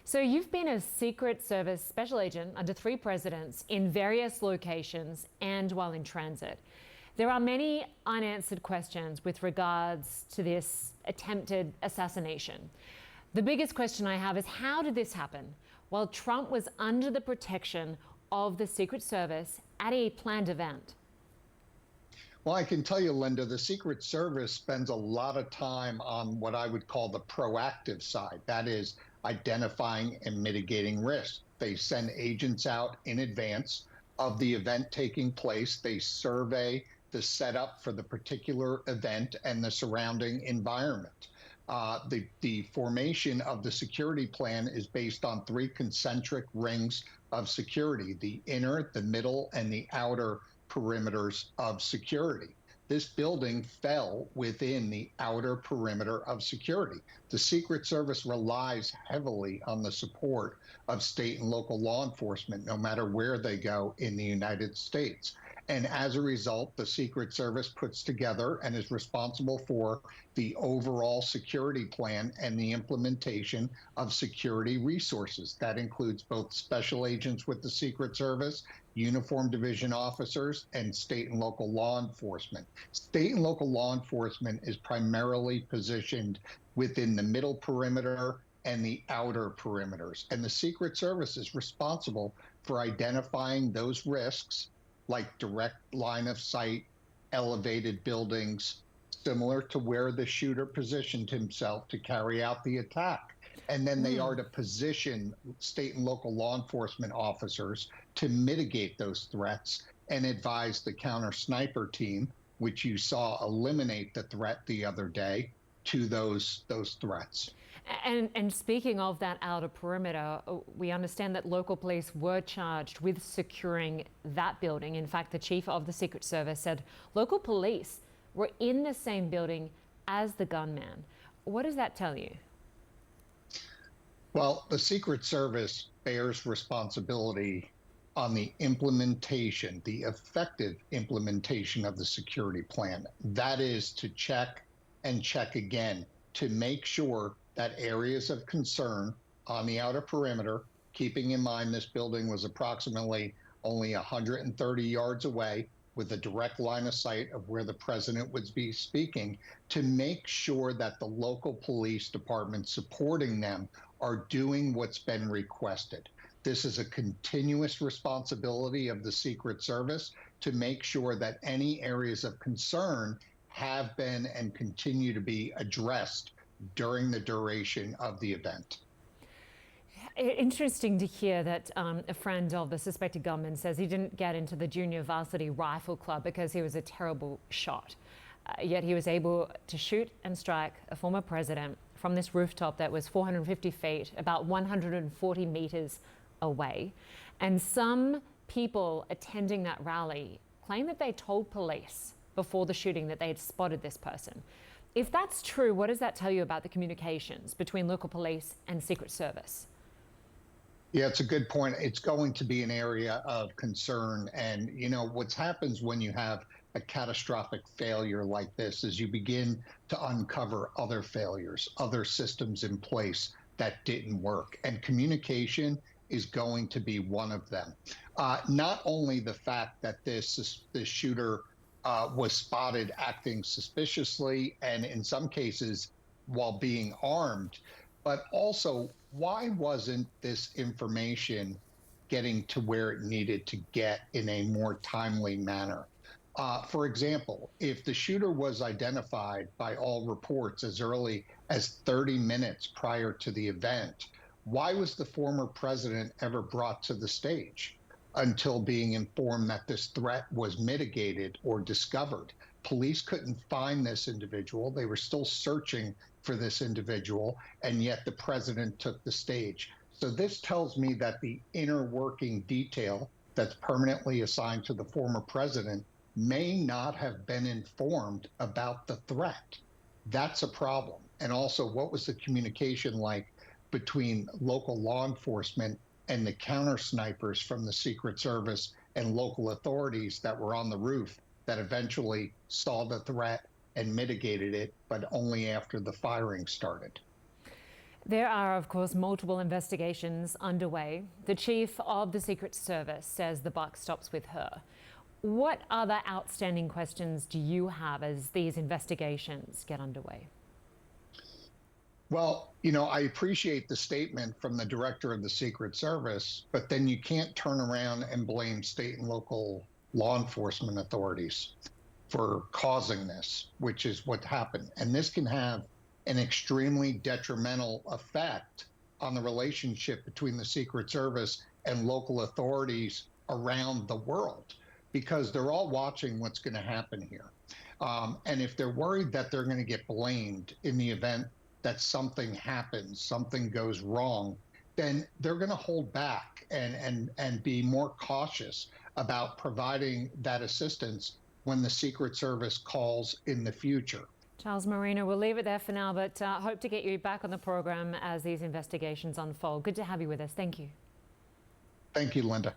So you've been a Secret Service special agent under 3 presidents in various locations and while in transit. There are many unanswered questions with regards to this attempted assassination. The biggest question I have is, how did this happen while Trump was under the protection of the Secret Service at a planned event? Well, I can tell you, Linda, the Secret Service spends a lot of time on what I would call the proactive side. That is identifying and mitigating risk. They send agents out in advance of the event taking place. They survey the setup for the particular event and the surrounding environment. The formation of the security plan is based on 3 concentric rings of security: the inner, the middle, and the outer perimeters of security. This building fell within the outer perimeter of security. The Secret Service relies heavily on the support of state and local law enforcement, no matter where they go in the United States. And as a result, the Secret Service puts together and is responsible for the overall security plan and the implementation of security resources. That includes both special agents with the Secret Service, uniform division officers, and state and local law enforcement. State and local law enforcement is primarily positioned within the middle perimeter and the outer perimeters. And the Secret Service is responsible for identifying those risks, like direct line of sight, elevated buildings, similar to where the shooter positioned himself to carry out the attack. And then they are to position state and local law enforcement officers to mitigate those threats and advise the counter sniper team, which you saw eliminate the threat the other day, to those threats. And speaking of that outer perimeter, we understand that local police were charged with securing that building. In fact, the chief of the Secret Service said local police were in the same building as the gunman. What does that tell you? Well, the Secret Service bears responsibility on the implementation, the effective implementation of the security plan. That is to check and check again to make sure that areas of concern on the outer perimeter, keeping in mind this building was approximately only 130 yards away with a direct line of sight of where the president would be speaking, to make sure that the local police departments supporting them are doing what's been requested. This is a continuous responsibility of the Secret Service to make sure that any areas of concern have been and continue to be addressed during the duration of the event. Interesting to hear that a friend of the suspected gunman says he didn't get into the junior varsity rifle club because he was a terrible shot. Yet he was able to shoot and strike a former president from this rooftop that was 450 feet, about 140 meters away. And some people attending that rally claim that they told police before the shooting that they had spotted this person. If that's true, what does that tell you about the communications between local police and Secret Service? Yeah, it's a good point. It's going to be an area of concern. And, you know, what happens when you have a catastrophic failure like this is you begin to uncover other failures, other systems in place that didn't work. And communication is going to be one of them. Not only the fact that this shooter was spotted acting suspiciously and in some cases while being armed, but also why wasn't this information getting to where it needed to get in a more timely manner? For example, if the shooter was identified by all reports as early as 30 minutes prior to the event, why was the former president ever brought to the stage until being informed that this threat was mitigated or discovered? Police couldn't find this individual. They were still searching for this individual, and yet the president took the stage. So this tells me that the inner working detail that's permanently assigned to the former president may not have been informed about the threat. That's a problem. And also, what was the communication like between local law enforcement and the counter snipers from the Secret Service and local authorities that were on the roof that eventually saw the threat and mitigated it, but only after the firing started? There are, of course, multiple investigations underway. The chief of the Secret Service says the buck stops with her. What other outstanding questions do you have as these investigations get underway? Well, I appreciate the statement from the director of the Secret Service, but then you can't turn around and blame state and local law enforcement authorities for causing this, which is what happened. And this can have an extremely detrimental effect on the relationship between the Secret Service and local authorities around the world, because they're all watching what's going to happen here. And if they're worried that they're going to get blamed in the event that something happens, something goes wrong, then they're going to hold back and be more cautious about providing that assistance when the Secret Service calls in the future. Charles Marino, we'll leave it there for now, but hope to get you back on the program as these investigations unfold. Good to have you with us. Thank you. Thank you, Lynda.